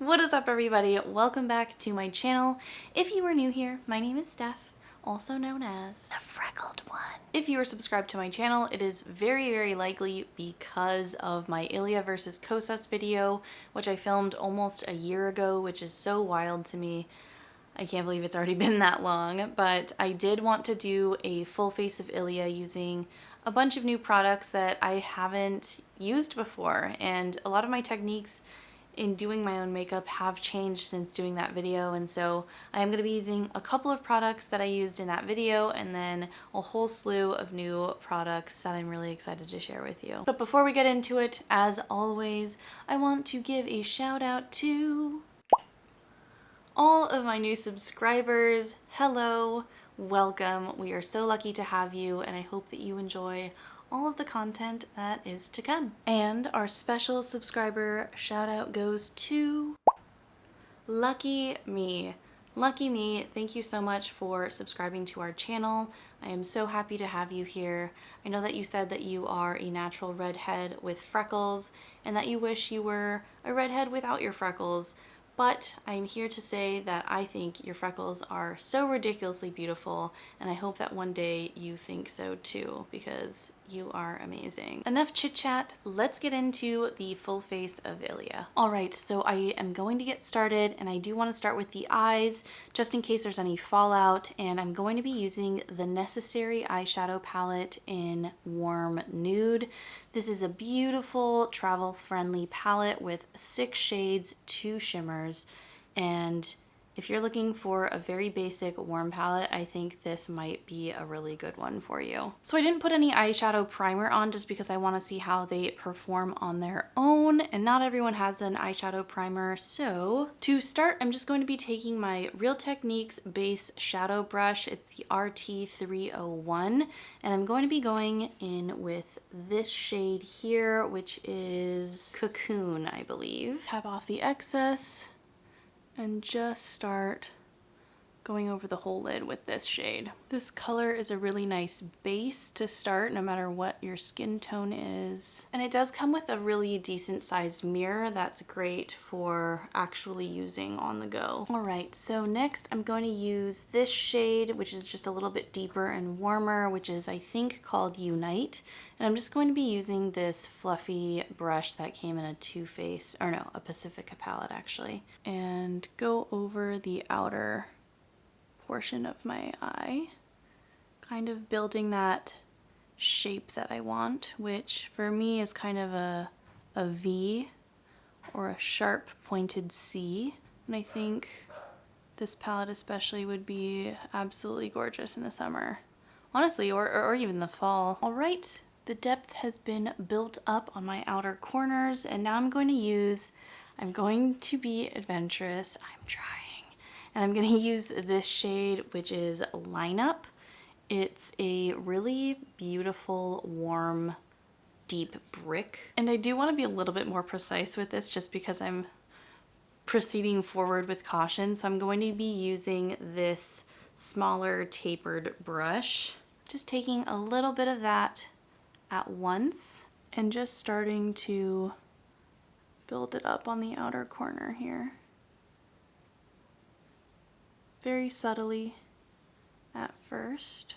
What is up, everybody? Welcome back to my channel. If you are new here, my name is Steph, also known as the Freckled One. If you are subscribed to my channel, it is very likely because of my Ilia versus Kosas video, which I filmed almost a year ago, which is so wild to me. I can't believe it's already been that long, but I did want to do a full face of Ilia using a bunch of new products that I haven't used before, and a lot of my techniques in doing my own makeup have changed since doing that video, and so I am going to be using a couple of products that I used in that video and then a whole slew of new products that I'm really excited to share with you. But before we get into it, as always, I want to give a shout out to all of my new subscribers. Hello, welcome. We are so lucky to have you, and I hope that you enjoy all of the content that is to come. And our special subscriber shout out goes to Lucky Me. Lucky Me, thank you so much for subscribing to our channel. I am so happy to have you here. I know that you said that you are a natural redhead with freckles and that you wish you were a redhead without your freckles. But I'm here to say that I think your freckles are so ridiculously beautiful, and I hope that one day you think so too, because you are amazing. Enough chit chat, let's get into the full face of Ilia. Alright, so I am going to get started, and I do want to start with the eyes, just in case there's any fallout, and I'm going to be using the Necessary eyeshadow palette in Warm Nude. This is a beautiful travel-friendly palette with 6 shades, 2 shimmers, and if you're looking for a very basic warm palette, I think this might be a really good one for you. So I didn't put any eyeshadow primer on just because I want to see how they perform on their own, and not everyone has an eyeshadow primer. So to start, I'm just going to be taking my Real Techniques base shadow brush. It's the RT301, and I'm going to be going in with this shade here, which is Cocoon, I believe. Tap off the excess and just start going over the whole lid with this shade. This color is a really nice base to start no matter what your skin tone is. And it does come with a really decent sized mirror that's great for actually using on the go. Alright, so next I'm going to use this shade, which is just a little bit deeper and warmer, which is I think called Unite. And I'm just going to be using this fluffy brush that came in a Too Faced, or no, a Pacifica palette actually, and go over the outer portion of my eye, kind of building that shape that I want, which for me is kind of a V or a sharp pointed C. And I think this palette especially would be absolutely gorgeous in the summer, honestly, or even the fall. All right, the depth has been built up on my outer corners, and now I'm going to be adventurous. I'm trying. And I'm going to use this shade, which is Line Up. It's a really beautiful, warm, deep brick. And I do want to be a little bit more precise with this just because I'm proceeding forward with caution. So I'm going to be using this smaller tapered brush. Just taking a little bit of that at once and just starting to build it up on the outer corner here. Very subtly at first.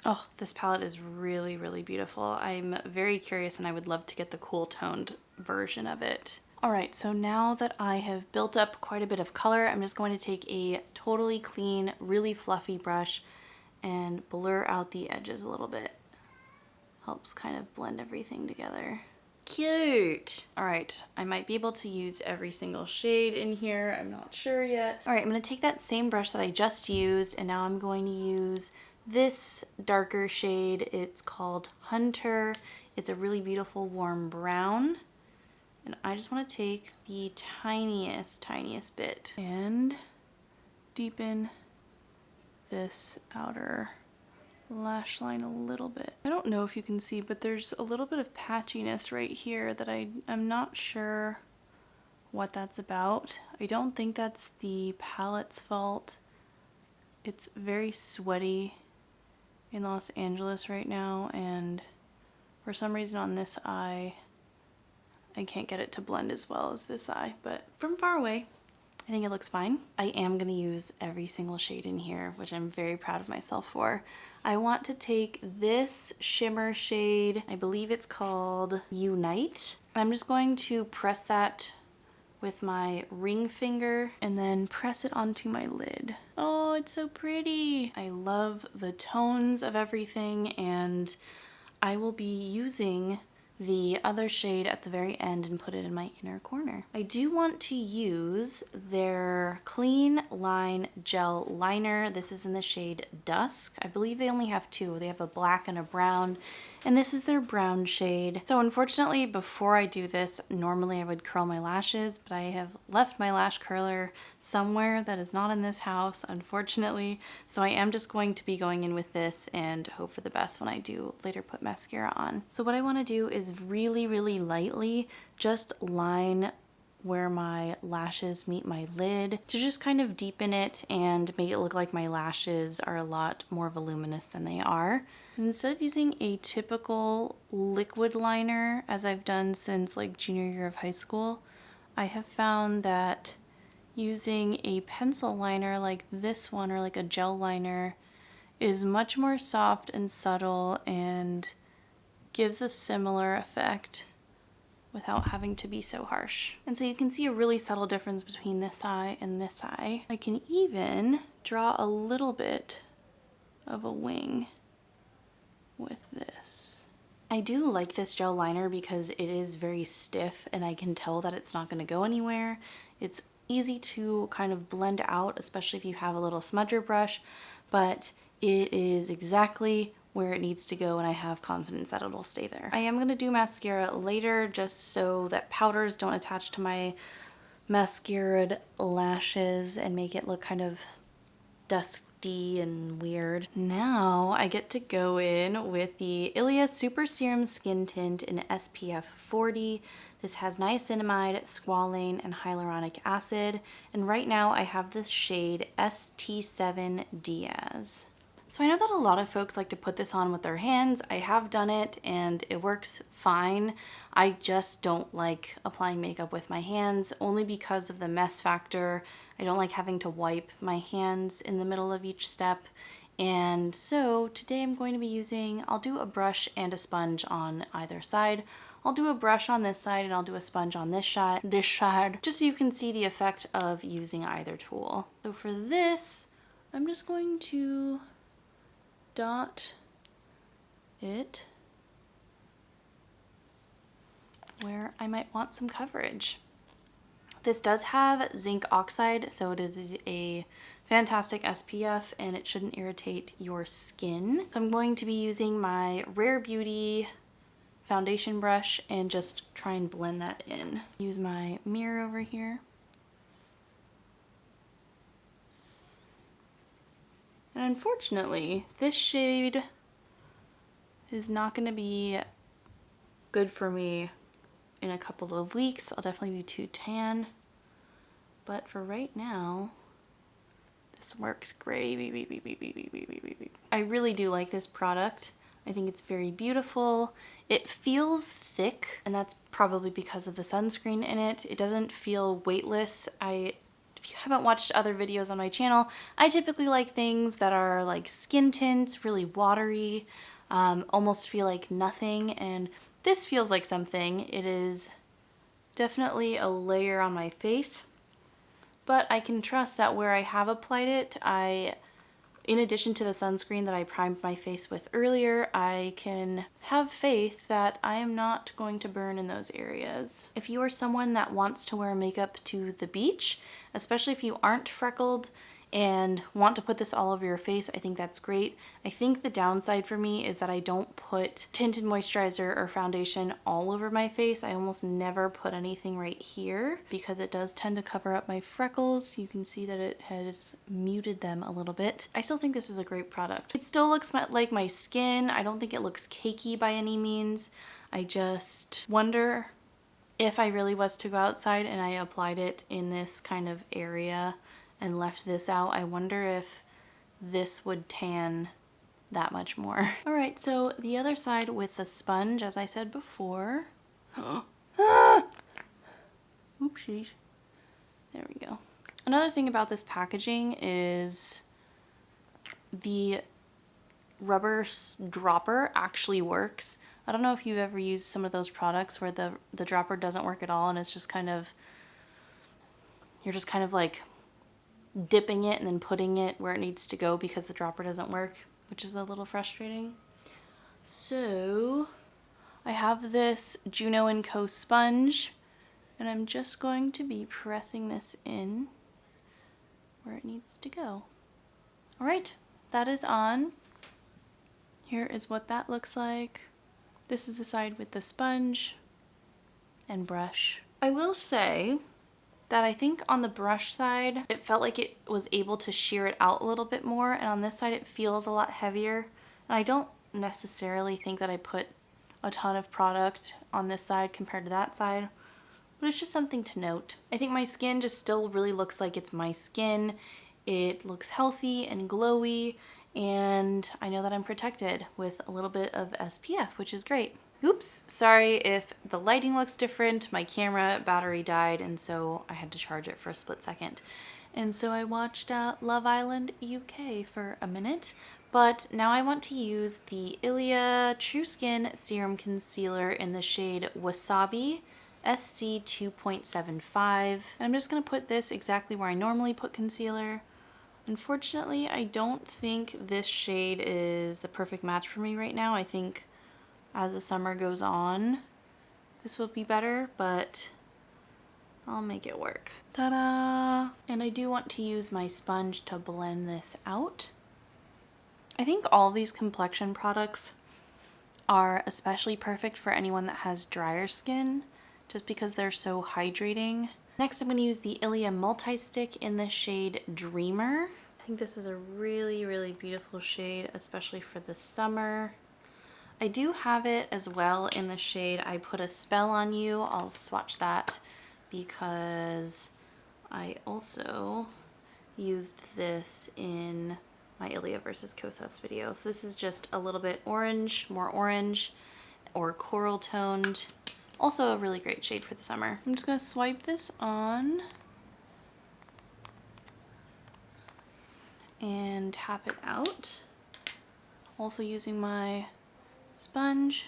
Oh, this palette is really beautiful. I'm very curious and I would love to get the cool toned version of it. Alright, so now that I have built up quite a bit of color, I'm just going to take a totally clean, really fluffy brush and blur out the edges a little bit. Helps kind of blend everything together. Cute! Alright, I might be able to use every single shade in here. I'm not sure yet. Alright, I'm going to take that same brush that I just used, and now I'm going to use this darker shade. It's called Hunter. It's a really beautiful warm brown. And I just want to take the tiniest bit and deepen this outer lash line a little bit. I don't know if you can see, but there's a little bit of patchiness right here that I'm not sure what that's about. I don't think that's the palette's fault. It's very sweaty in Los Angeles right now, and for some reason on this eye I can't get it to blend as well as this eye, but from far away I think it looks fine. I am gonna use every single shade in here, which I'm very proud of myself for. I want to take this shimmer shade, I believe it's called Unite. I'm just going to press that with my ring finger and then press it onto my lid. Oh, it's so pretty. I love the tones of everything, and I will be using the other shade at the very end and put it in my inner corner. I do want to use their Clean Line Gel Liner. This is in the shade Dusk. I believe they only have two. They have a black and a brown, and this is their brown shade. So unfortunately, before I do this, normally I would curl my lashes, but I have left my lash curler somewhere that is not in this house, unfortunately. So I am just going to be going in with this and hope for the best when I do later put mascara on. So what I want to do is really, really lightly just line where my lashes meet my lid to just kind of deepen it and make it look like my lashes are a lot more voluminous than they are. And instead of using a typical liquid liner, as I've done since like junior year of high school, I have found that using a pencil liner like this one, or like a gel liner, is much more soft and subtle and gives a similar effect without having to be so harsh. And so you can see a really subtle difference between this eye and this eye. I can even draw a little bit of a wing with this. I do like this gel liner because it is very stiff and I can tell that it's not going to go anywhere. It's easy to kind of blend out, especially if you have a little smudger brush, but it is exactly where it needs to go, and I have confidence that it'll stay there. I am going to do mascara later just so that powders don't attach to my mascaraed lashes and make it look kind of dusty and weird. Now I get to go in with the Ilia Super Serum Skin Tint in SPF 40. This has niacinamide, squalane, and hyaluronic acid, and right now I have this shade ST7 Diaz. So I know that a lot of folks like to put this on with their hands. I have done it and it works fine. I just don't like applying makeup with my hands only because of the mess factor. I don't like having to wipe my hands in the middle of each step. And so today I'm going to be using, I'll do a brush and a sponge on either side. I'll do a brush on this side and I'll do a sponge on this side, just so you can see the effect of using either tool. So for this, I'm just going to dot it where I might want some coverage. This does have zinc oxide, so it is a fantastic SPF and it shouldn't irritate your skin. So I'm going to be using my Rare Beauty foundation brush and just try and blend that in. Use my mirror over here. And unfortunately, this shade is not going to be good for me in a couple of weeks. I'll definitely be too tan. But for right now, this works great. I really do like this product. I think it's very beautiful. It feels thick, and that's probably because of the sunscreen in it. It doesn't feel weightless. If you haven't watched other videos on my channel, I typically like things that are like skin tints, really watery, almost feel like nothing, and this feels like something. It is definitely a layer on my face, but I can trust that where I have applied it, in addition to the sunscreen that I primed my face with earlier, I can have faith that I am not going to burn in those areas. If you are someone that wants to wear makeup to the beach, especially if you aren't freckled and want to put this all over your face, I think that's great. I think the downside for me is that I don't put tinted moisturizer or foundation all over my face. I almost never put anything right here because it does tend to cover up my freckles. You can see that it has muted them a little bit. I still think this is a great product. It still looks like my skin. I don't think it looks cakey by any means. I just wonder if I really was to go outside and I applied it in this kind of area and left this out, I wonder if this would tan that much more. All right, so the other side with the sponge, as I said before. Oopsies. There we go. Another thing about this packaging is the rubber dropper actually works. I don't know if you've ever used some of those products where the dropper doesn't work at all and it's just kind of, you're just kind of like dipping it and then putting it where it needs to go because the dropper doesn't work, which is a little frustrating. So I have this Juno & Co sponge and I'm just going to be pressing this in where it needs to go. All right, that is on. Here is what that looks like. This is the side with the sponge and brush. I will say that I think on the brush side, it felt like it was able to sheer it out a little bit more, and on this side it feels a lot heavier. And I don't necessarily think that I put a ton of product on this side compared to that side, but it's just something to note. I think my skin just still really looks like it's my skin. It looks healthy and glowy, and I know that I'm protected with a little bit of SPF, which is great. Oops, sorry if the lighting looks different. My camera battery died, and so I had to charge it for a split second. And so I watched Love Island UK for a minute, but now I want to use the Ilia True Skin Serum Concealer in the shade Wasabi SC 2.75. And I'm just gonna put this exactly where I normally put concealer. Unfortunately, I don't think this shade is the perfect match for me right now. I think as the summer goes on, this will be better, but I'll make it work. Ta-da! And I do want to use my sponge to blend this out. I think all these complexion products are especially perfect for anyone that has drier skin, just because they're so hydrating. Next, I'm going to use the Ilia Multi-Stick in the shade Dreamer. I think this is a really, really beautiful shade, especially for the summer. I do have it as well in the shade I Put a Spell on You. I'll swatch that because I also used this in my Ilia versus Kosas video. So this is just a little bit orange, more orange or coral toned. Also a really great shade for the summer. I'm just gonna swipe this on and tap it out. Also using my sponge.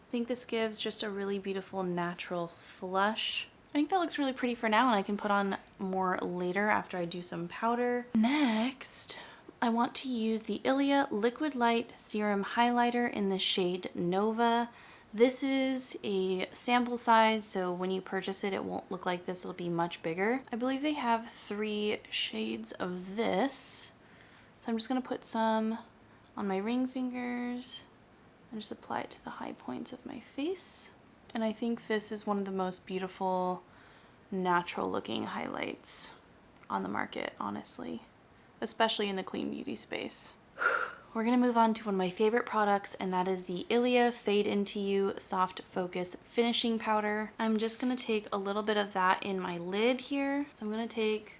I think this gives just a really beautiful natural flush. I think that looks really pretty for now, and I can put on more later after I do some powder. Next, I want to use the Ilia Liquid Light Serum Highlighter in the shade Nova. This is a sample size, so when you purchase it, it won't look like this. It'll be much bigger. I believe they have 3 shades of this. So I'm just gonna put some on my ring fingers and just apply it to the high points of my face. And I think this is one of the most beautiful, natural looking highlights on the market, honestly, especially in the clean beauty space. We're gonna move on to one of my favorite products, and that is the Ilia Fade Into You Soft Focus Finishing Powder. I'm just gonna take a little bit of that in my lid here. So I'm gonna take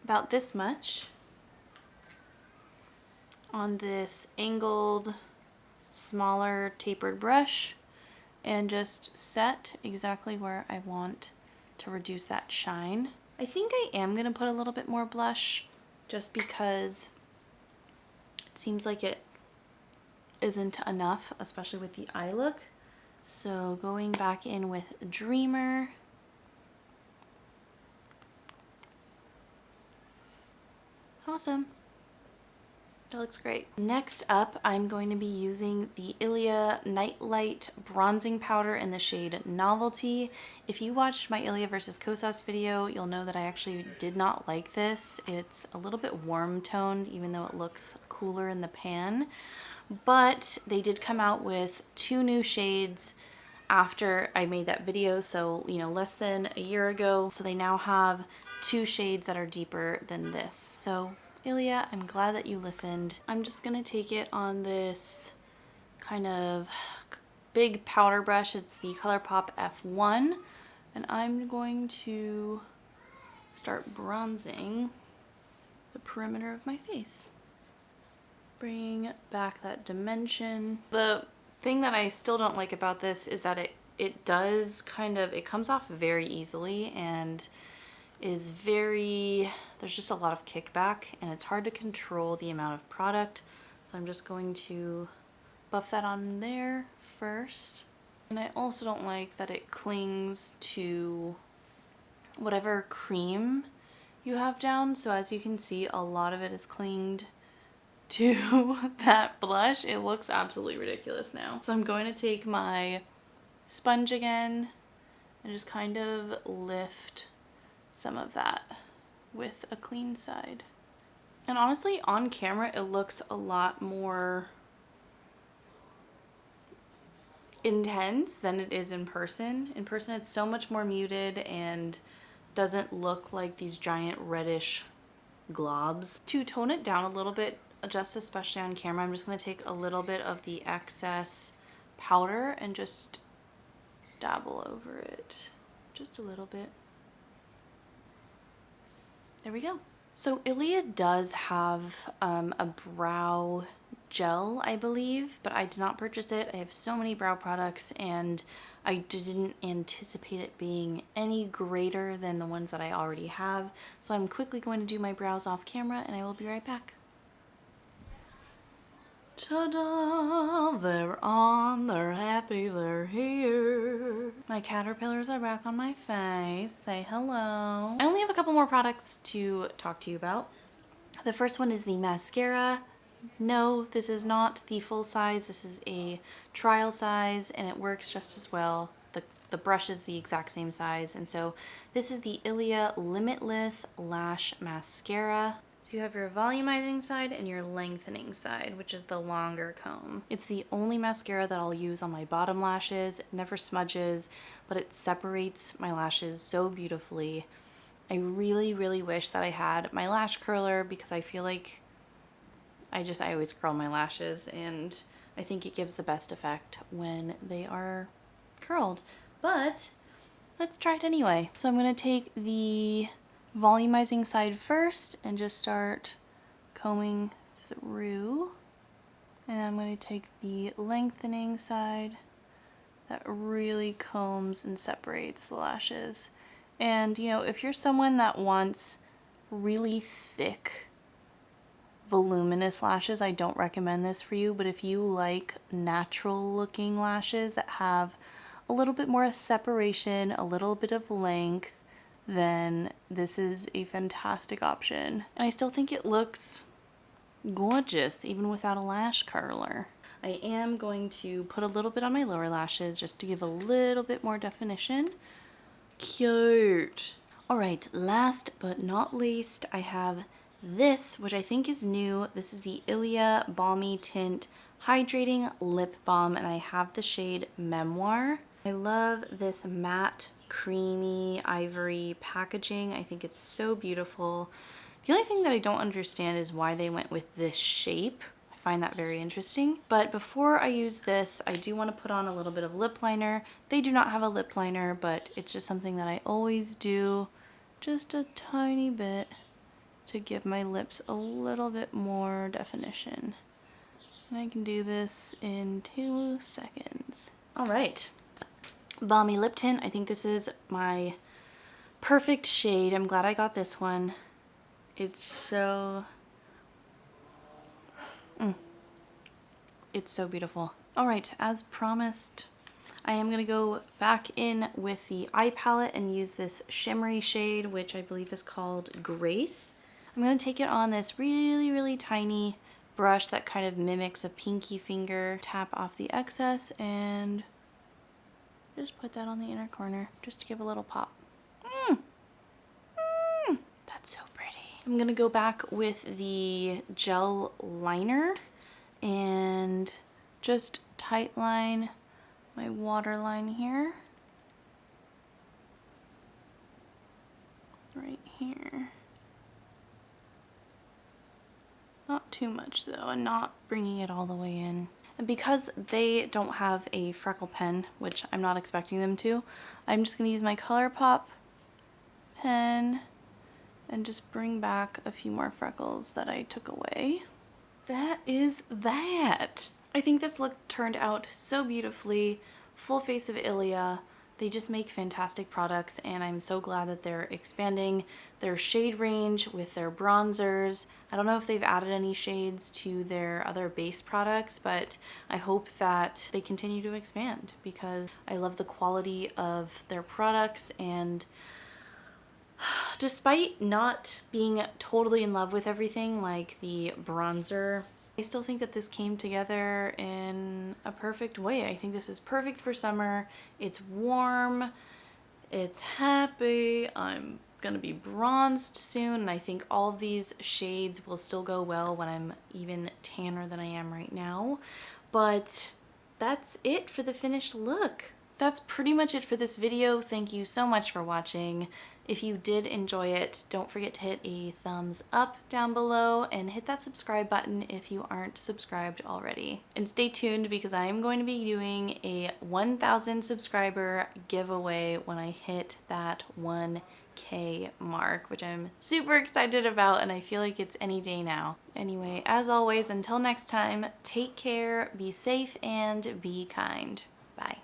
about this much on this angled, smaller tapered brush and just set exactly where I want to reduce that shine. I think I am gonna put a little bit more blush just because it seems like it isn't enough, especially with the eye look. So going back in with Dreamer. Awesome. That looks great. Next up, I'm going to be using the Ilia NightLite Bronzing Powder in the shade Novelty. If you watched my Ilia versus Kosas video, you'll know that I actually did not like this. It's a little bit warm toned, even though it looks cooler in the pan. But they did come out with 2 new shades after I made that video, so you know, less than a year ago. So they now have 2 shades that are deeper than this. So Ilia, I'm glad that you listened. I'm just gonna take it on this kind of big powder brush. It's the ColourPop F1, and I'm going to start bronzing the perimeter of my face. Bring back that dimension. The thing that I still don't like about this is that it it does kind of, it comes off very easily and is very, there's just a lot of kickback and it's hard to control the amount of product. So I'm just going to buff that on there first. And I also don't like that it clings to whatever cream you have down. So as you can see, a lot of it is clinged to that blush. It looks absolutely ridiculous now. So I'm going to take my sponge again and just kind of lift some of that with a clean side. And honestly, on camera, it looks a lot more intense than it is in person. In person, it's so much more muted and doesn't look like these giant reddish globs. To tone it down a little bit, just especially on camera, I'm just going to take a little bit of the excess powder and just dabble over it. Just a little bit. There we go. So Ilia does have a brow gel, I believe, but I did not purchase it. I have so many brow products and I didn't anticipate it being any greater than the ones that I already have. So I'm quickly going to do my brows off camera and I will be right back. Ta-da! They're on, they're happy, they're here. My caterpillars are back on my face. Say hello. I only have a couple more products to talk to you about. The first one is the mascara. No, this is not the full size. This is a trial size and it works just as well. The brush is the exact same size. And so this is the Ilia Limitless Lash Mascara. So you have your volumizing side and your lengthening side, which is the longer comb. It's the only mascara that I'll use on my bottom lashes. It never smudges, but it separates my lashes so beautifully. I really, really wish that I had my lash curler because I feel like I always curl my lashes and I think it gives the best effect when they are curled. But let's try it anyway. So I'm gonna take the volumizing side first and just start combing through, and I'm going to take the lengthening side that really combs and separates the lashes. And you know, if you're someone that wants really thick voluminous lashes, I don't recommend this for you, but if you like natural looking lashes that have a little bit more separation, a little bit of length, then this is a fantastic option. And I still think it looks gorgeous even without a lash curler. I am going to put a little bit on my lower lashes just to give a little bit more definition. Cute. All right, last but not least, I have this, which I think is new. This is the Ilia Balmy Tint Hydrating Lip Balm, and I have the shade Memoir. I love this matte creamy ivory packaging. I think it's so beautiful. The only thing that I don't understand is why they went with this shape. I find that very interesting. But before I use this, I do want to put on a little bit of lip liner. They do not have a lip liner, but it's just something that I always do, just a tiny bit to give my lips a little bit more definition. And I can do this in 2 seconds. All right. Balmy lip tint. I think this is my perfect shade. I'm glad I got this one. It's so it's so beautiful. All right, as promised, I am gonna go back in with the eye palette and use this shimmery shade, which I believe is called Grace. I'm gonna take it on this really, really tiny brush that kind of mimics a pinky finger. Tap off the excess and just put that on the inner corner just to give a little pop. That's so pretty. I'm gonna go back with the gel liner and just tight line my waterline here. Right here. Not too much though, and not bringing it all the way in. And because they don't have a freckle pen, which I'm not expecting them to, I'm just going to use my ColourPop pen and just bring back a few more freckles that I took away. That is that. I think this look turned out so beautifully full face of Ilia. They just make fantastic products, and I'm so glad that they're expanding their shade range with their bronzers. I don't know if they've added any shades to their other base products, but I hope that they continue to expand because I love the quality of their products. And despite not being totally in love with everything like the bronzer, I still think that this came together in a perfect way. I think this is perfect for summer. It's warm, it's happy, I'm gonna be bronzed soon, and I think all of these shades will still go well when I'm even tanner than I am right now. But that's it for the finished look. That's pretty much it for this video. Thank you so much for watching. If you did enjoy it, don't forget to hit a thumbs up down below and hit that subscribe button if you aren't subscribed already. And stay tuned because I am going to be doing a 1,000 subscriber giveaway when I hit that 1K mark, which I'm super excited about, and I feel like it's any day now. Anyway, as always, until next time, take care, be safe, and be kind. Bye.